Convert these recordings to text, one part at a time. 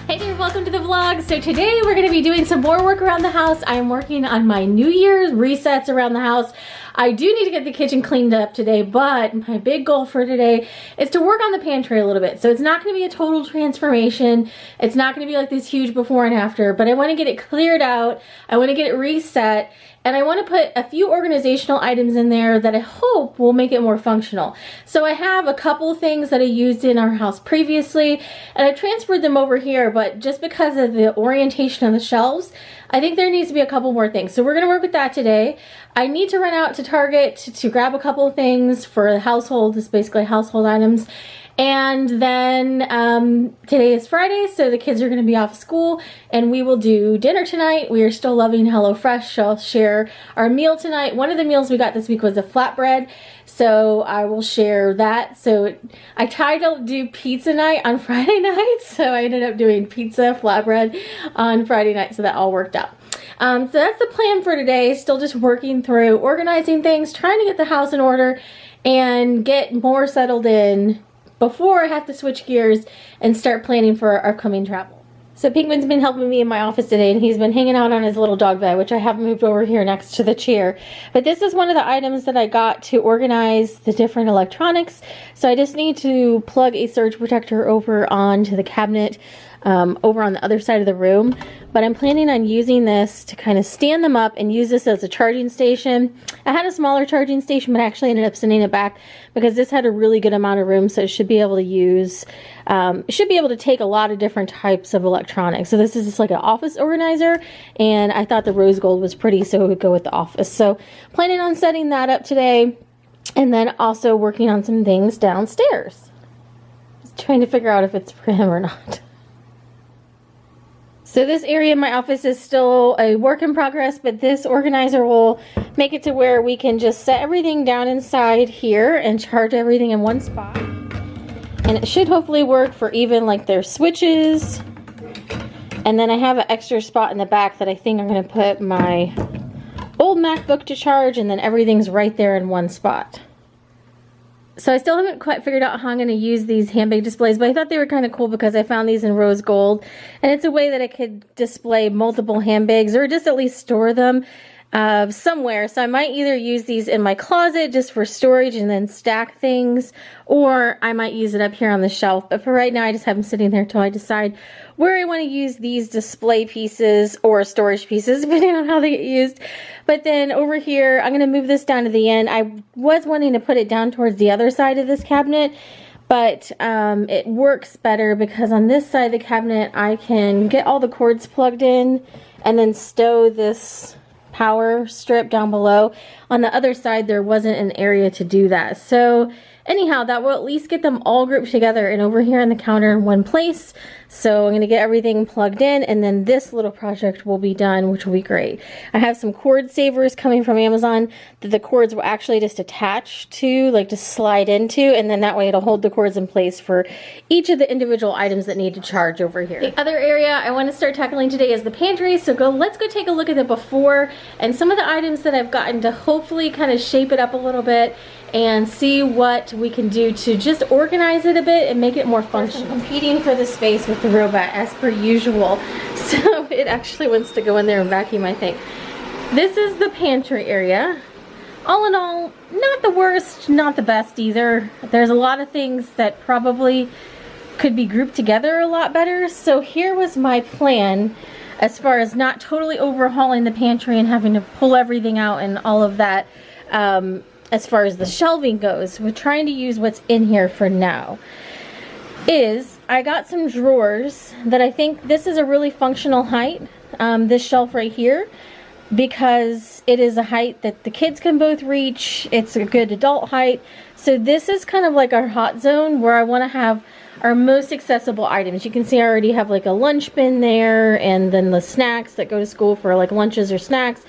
Hey there, welcome to the vlog. So today we're going to be doing some more work around the house. I am working on my New Year's resets around the house. I do need to get the kitchen cleaned up today, but my big goal for today is to work on the pantry a little bit. So it's not going to be a total transformation. It's not going to be like this huge before and after, but I want to get it cleared out. I want to get it reset. And I want to put a few organizational items in there that I hope will make it more functional. So I have a couple things that I used in our house previously, and I transferred them over here, but just because of the orientation of the shelves, I think there needs to be a couple more things. So we're going to work with that today. I need to run out to Target to grab a couple of things for the household. This is basically household items. And then today is Friday, so the kids are going to be off school, and we will do dinner tonight. We are still loving HelloFresh. I'll share our meal tonight. One of the meals we got this week was a flatbread, so I will share that. So I tried to do pizza night on Friday night, so I ended up doing pizza flatbread on Friday night, so that all worked out. So that's the plan for today. Still just working through organizing things, trying to get the house in order and get more settled in before I have to switch gears and start planning for our upcoming travel. So Pinkman's been helping me in my office today, and he's been hanging out on his little dog bed, which I have moved over here next to the chair. But this is one of the items that I got to organize the different electronics. So I just need to plug a surge protector over onto the cabinet over on the other side of the room. But I'm planning on using this to kind of stand them up and use this as a charging station. I had a smaller charging station, but I actually ended up sending it back because this had a really good amount of room, so it should be able to use, it should be able to take a lot of different types of electronics. So this is just like an office organizer, and I thought the rose gold was pretty, so it would go with the office. So planning on setting that up today, and then also working on some things downstairs. Just trying to figure out if it's for him or not. So this area in my office is still a work in progress, but this organizer will make it to where we can just set everything down inside here and charge everything in one spot. And it should hopefully work for even like their switches. And then I have an extra spot in the back that I think I'm going to put my old MacBook to charge, and then everything's right there in one spot. So I still haven't quite figured out how I'm going to use these handbag displays, but I thought they were kind of cool because I found these in rose gold, and it's a way that I could display multiple handbags or just at least store them somewhere. So I might either use these in my closet just for storage and then stack things, or I might use it up here on the shelf. But for right now, I just have them sitting there till I decide where I want to use these display pieces or storage pieces, depending on how they get used. But then over here, I'm going to move this down to the end. I was wanting to put it down towards the other side of this cabinet, but it works better because on this side of the cabinet, I can get all the cords plugged in and then stow this power strip down below. On the other side, there wasn't an area to do that. So anyhow, that will at least get them all grouped together and over here on the counter in one place. So I'm going to get everything plugged in, and then this little project will be done, which will be great. I have some cord savers coming from Amazon that the cords will actually just attach to, like just slide into, and then that way it'll hold the cords in place for each of the individual items that need to charge over here. The other area I want to start tackling today is the pantry. So let's go take a look at the before and some of the items that I've gotten to hopefully kind of shape it up a little bit and see what we can do to just organize it a bit and make it more functional. I'm competing for the space with the robot as per usual, so it actually wants to go in there and vacuum, I think. This is the pantry area. All in all, not the worst, not the best either. There's a lot of things that probably could be grouped together a lot better. So here was my plan as far as not totally overhauling the pantry and having to pull everything out and all of that. As far as the shelving goes, we're trying to use what's in here for now. I got some drawers that I think this is a really functional height, this shelf right here, because it is a height that the kids can both reach. It's a good adult height. So this is kind of like our hot zone where I want to have our most accessible items. You can see I already have like a lunch bin there, and then the snacks that go to school for like lunches or snacks.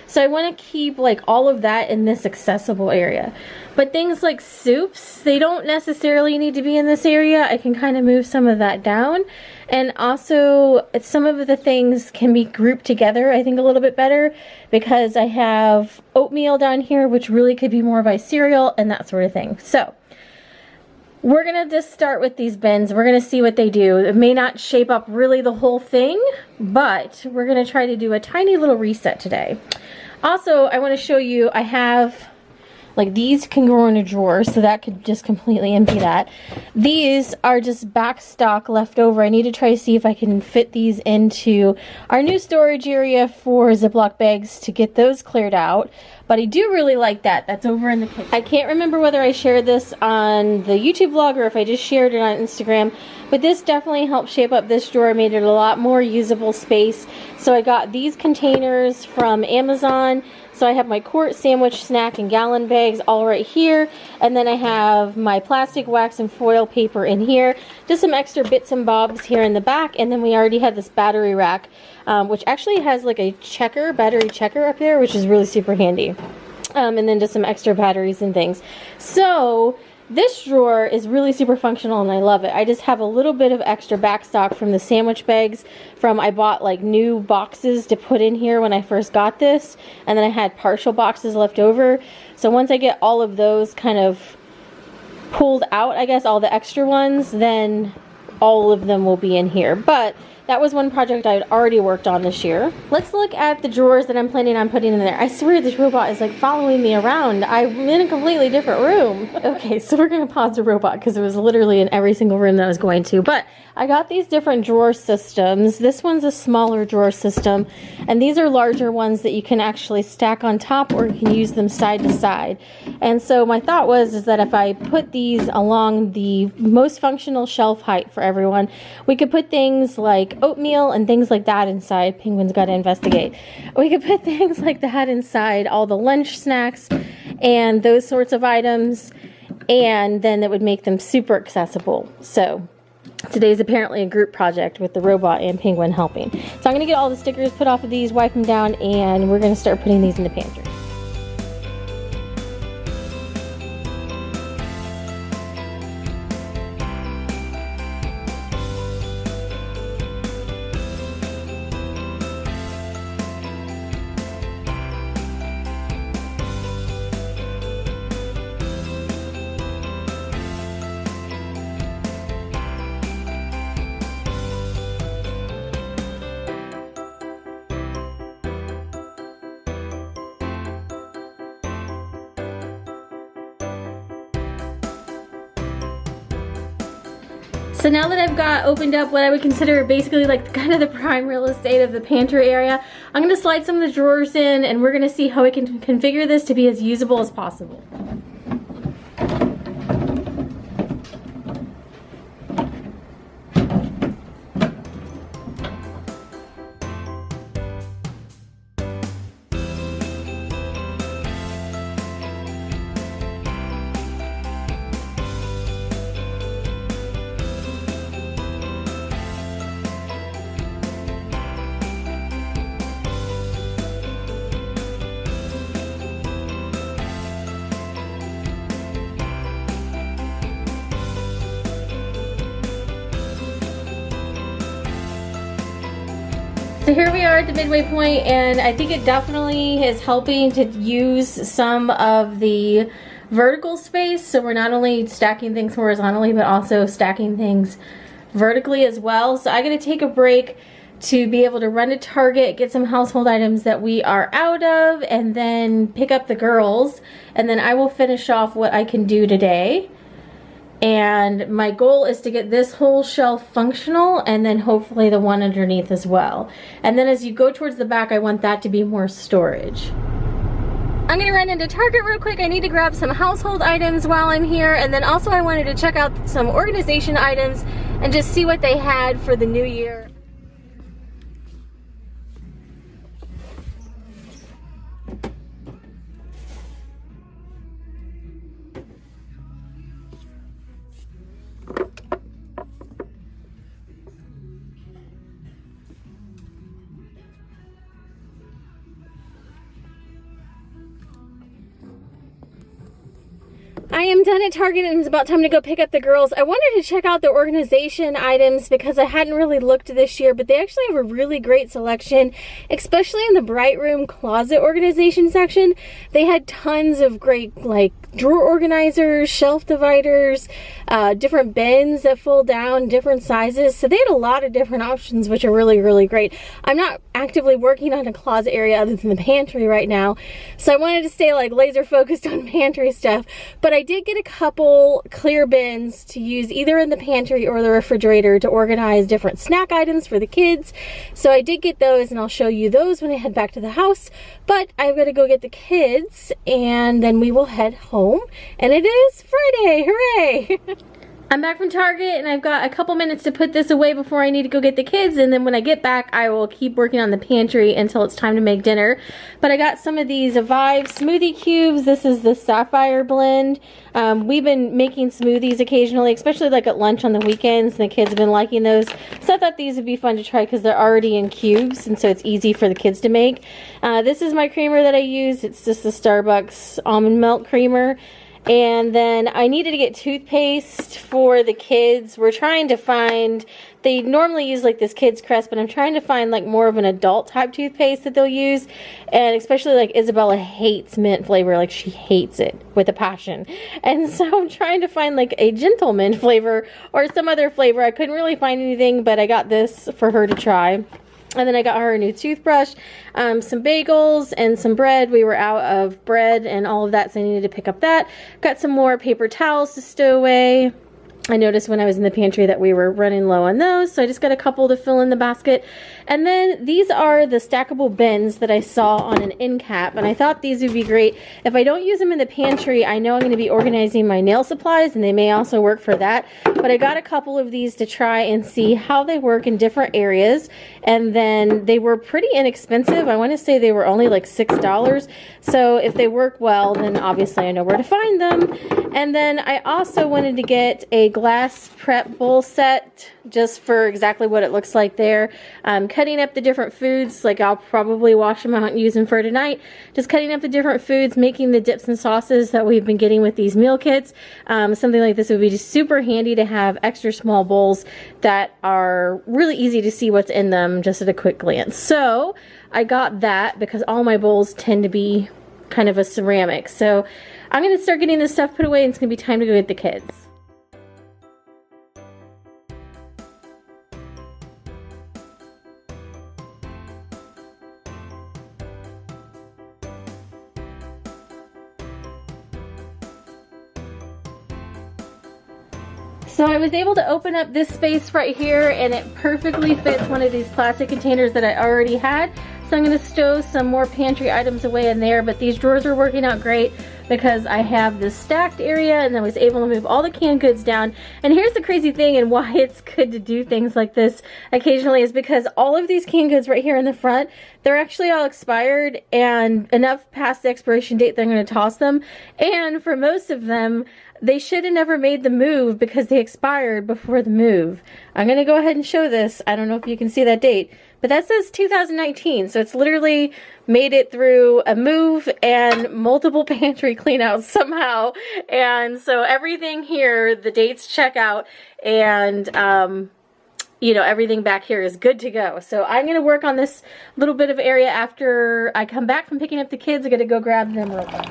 So I want to keep like all of that in this accessible area. But things like soups, they don't necessarily need to be in this area. I can kind of move some of that down. And also some of the things can be grouped together, I think, a little bit better, because I have oatmeal down here, which really could be more by cereal and that sort of thing. So We're gonna just start with these bins. We're gonna see what they do. It may not shape up really the whole thing, but we're gonna try to do a tiny little reset today. Also, I wanna show you, I have, like, these can go in a drawer, so that could just completely empty that. These are just back stock left over. I need to try to see if I can fit these into our new storage area for Ziploc bags to get those cleared out. But I do really like that. That's over in the kitchen. I can't remember whether I shared this on the YouTube vlog or if I just shared it on Instagram, but this definitely helped shape up this drawer, made it a lot more usable space. So I got these containers from Amazon. So I have my quart, sandwich, snack, and gallon bags all right here. And then I have my plastic, wax, and foil paper in here. Just some extra bits and bobs here in the back. And then we already have this battery rack, which actually has like a battery checker up there, which is really super handy. And then just some extra batteries and things. So this drawer is really super functional and I love it. I just have a little bit of extra back stock from the sandwich bags I bought like new boxes to put in here when I first got this, and then I had partial boxes left over. So once I get all of those kind of pulled out, I guess all the extra ones, then all of them will be in here. But that was one project I had already worked on this year. Let's look at the drawers that I'm planning on putting in there. I swear this robot is like following me around. I'm in a completely different room. Okay, so we're gonna pause the robot because it was literally in every single room that I was going to. But I got these different drawer systems. This one's a smaller drawer system, and these are larger ones that you can actually stack on top, or you can use them side to side. And so my thought is that if I put these along the most functional shelf height for everyone, we could put things like oatmeal and things like that inside. Penguin's got to investigate. We could put things like that inside, all the lunch snacks and those sorts of items, and then that would make them super accessible. So today's apparently a group project with the robot and Penguin helping. So I'm going to get all the stickers put off of these, wipe them down, and we're going to start putting these in the pantry. So now that I've got opened up what I would consider basically like kind of the prime real estate of the pantry area, I'm going to slide some of the drawers in and we're going to see how we can configure this to be as usable as possible. So here we are at the midway point, and I think it definitely is helping to use some of the vertical space. So we're not only stacking things horizontally, but also stacking things vertically as well. So I'm going to take a break to be able to run to Target, get some household items that we are out of, and then pick up the girls. And then I will finish off what I can do today. And my goal is to get this whole shelf functional, and then hopefully the one underneath as well. And then as you go towards the back, I want that to be more storage. I'm gonna run into Target real quick. I need to grab some household items while I'm here, and then also I wanted to check out some organization items and just see what they had for the new year. I am done at Target and it's about time to go pick up the girls. I wanted to check out the organization items because I hadn't really looked this year, but they actually have a really great selection, especially in the Bright Room closet organization section. They had tons of great like drawer organizers, shelf dividers, different bins that fold down, different sizes. So they had a lot of different options, which are really, really great. I'm not actively working on a closet area other than the pantry right now, so I wanted to stay like laser focused on pantry stuff. But I did get a couple clear bins to use either in the pantry or the refrigerator to organize different snack items for the kids. So I did get those, and I'll show you those when I head back to the house. But I'm gonna go get the kids, and then we will head home. And it is Friday, hooray! I'm back from Target, and I've got a couple minutes to put this away before I need to go get the kids, and then when I get back I will keep working on the pantry until it's time to make dinner. But I got some of these Vive smoothie cubes. This is the Sapphire blend. We've been making smoothies occasionally, especially like at lunch on the weekends, and the kids have been liking those. So I thought these would be fun to try because they're already in cubes, and so it's easy for the kids to make. This is my creamer that I use. It's just the Starbucks almond milk creamer. And then I needed to get toothpaste for the kids. We're trying to find, they normally use like this Kids Crest, but I'm trying to find like more of an adult type toothpaste that they'll use. And especially like Isabella hates mint flavor, like she hates it with a passion. And so I'm trying to find like a gentle mint flavor or some other flavor. I couldn't really find anything, but I got this for her to try. And then I got her a new toothbrush, some bagels, and some bread. We were out of bread and all of that, so I needed to pick up that. Got some more paper towels to stow away. I noticed when I was in the pantry that we were running low on those, so I just got a couple to fill in the basket. And then these are the stackable bins that I saw on an end cap, and I thought these would be great. If I don't use them in the pantry, I know I'm going to be organizing my nail supplies, and they may also work for that. But I got a couple of these to try and see how they work in different areas, and then they were pretty inexpensive. I want to say they were only like $6. So if they work well, then obviously I know where to find them. And then I also wanted to get a glass prep bowl set just for exactly what it looks like there. Cutting up the different foods, like I'll probably wash them out and use them for tonight. Just cutting up the different foods, making the dips and sauces that we've been getting with these meal kits. Something like this would be just super handy to have extra small bowls that are really easy to see what's in them just at a quick glance. So I got that because all my bowls tend to be kind of a ceramic. So I'm going to start getting this stuff put away, and it's going to be time to go get the kids. So I was able to open up this space right here, and it perfectly fits one of these plastic containers that I already had. So I'm going to stow some more pantry items away in there, but these drawers are working out great because I have this stacked area, and I was able to move all the canned goods down. And here's the crazy thing, and why it's good to do things like this occasionally, is because all of these canned goods right here in the front, they're actually all expired and enough past the expiration date that I'm going to toss them. And for most of them, they should have never made the move because they expired before the move. I'm going to go ahead and show this. I don't know if you can see that date, but that says 2019. So it's literally made it through a move and multiple pantry cleanouts somehow. And so everything here, the dates check out, and you know, everything back here is good to go. So I'm going to work on this little bit of area after I come back from picking up the kids. I'm going to go grab them real quick.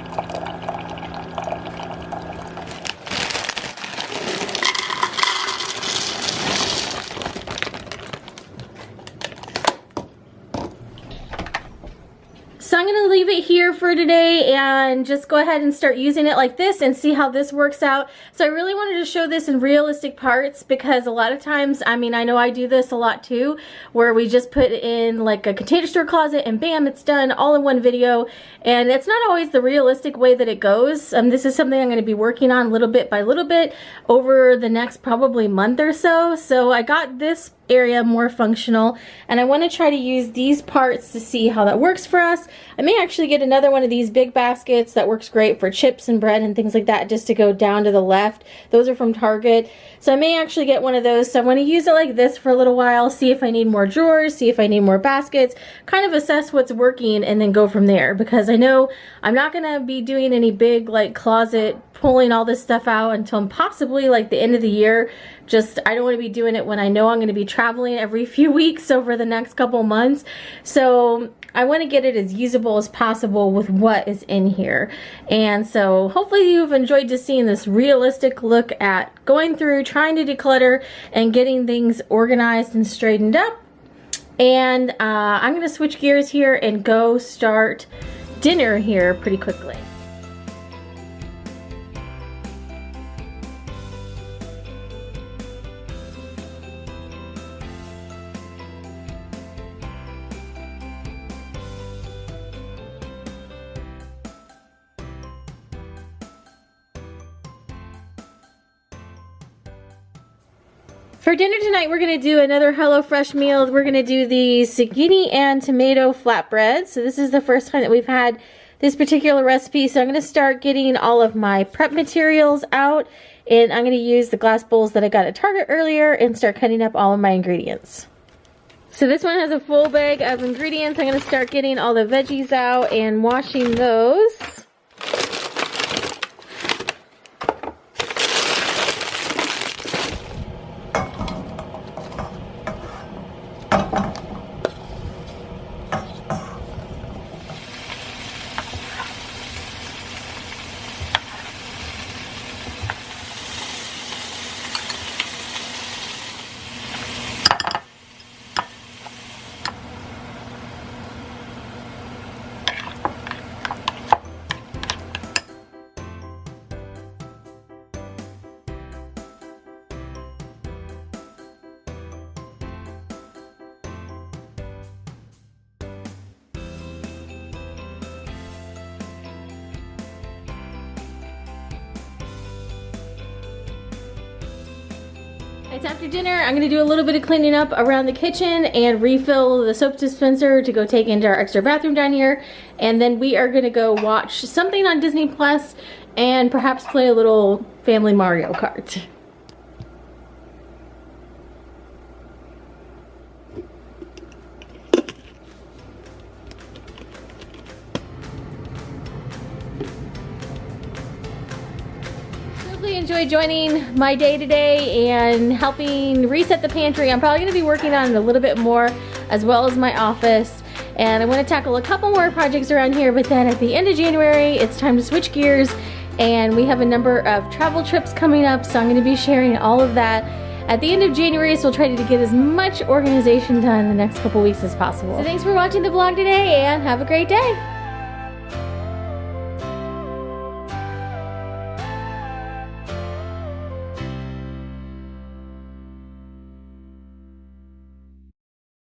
So I'm going to leave it here for today and just go ahead and start using it like this and see how this works out. So I really wanted to show this in realistic parts because a lot of times, I mean, I know I do this a lot too, where we just put in like a Container Store closet and bam, it's done all in one video. And it's not always the realistic way that it goes. This is something I'm going to be working on little bit by little bit over the next probably month or so. So I got this area more functional, and I want to try to use these parts to see how that works for us. I may actually get another one of these big baskets that works great for chips and bread and things like that, just to go down to the left. Those are from Target, so I may actually get one of those. So I want to use it like this for a little while, see if I need more drawers, see if I need more baskets, kind of assess what's working, and then go from there, because I know I'm not going to be doing any big like closet pulling all this stuff out until possibly like the end of the year. Just, I don't want to be doing it when I know I'm going to be traveling every few weeks over the next couple months. So I want to get it as usable as possible with what is in here. And so hopefully you've enjoyed just seeing this realistic look at going through, trying to declutter, and getting things organized and straightened up. And I'm going to switch gears here and go start dinner here pretty quickly. For dinner tonight, we're going to do another HelloFresh meal. We're going to do the zucchini and tomato flatbread. So this is the first time that we've had this particular recipe. So I'm going to start getting all of my prep materials out. And I'm going to use the glass bowls that I got at Target earlier and start cutting up all of my ingredients. So this one has a full bag of ingredients. I'm going to start getting all the veggies out and washing those. It's after dinner. I'm going to do a little bit of cleaning up around the kitchen and refill the soap dispenser to go take into our extra bathroom down here. And then we are going to go watch something on Disney Plus and perhaps play a little family Mario Kart. Enjoy joining my day today and helping reset the pantry. I'm probably going to be working on it a little bit more, as well as my office. And I want to tackle a couple more projects around here, but then at the end of January, it's time to switch gears. And we have a number of travel trips coming up, so I'm going to be sharing all of that at the end of January, so we'll try to get as much organization done in the next couple weeks as possible. So thanks for watching the vlog today, and have a great day.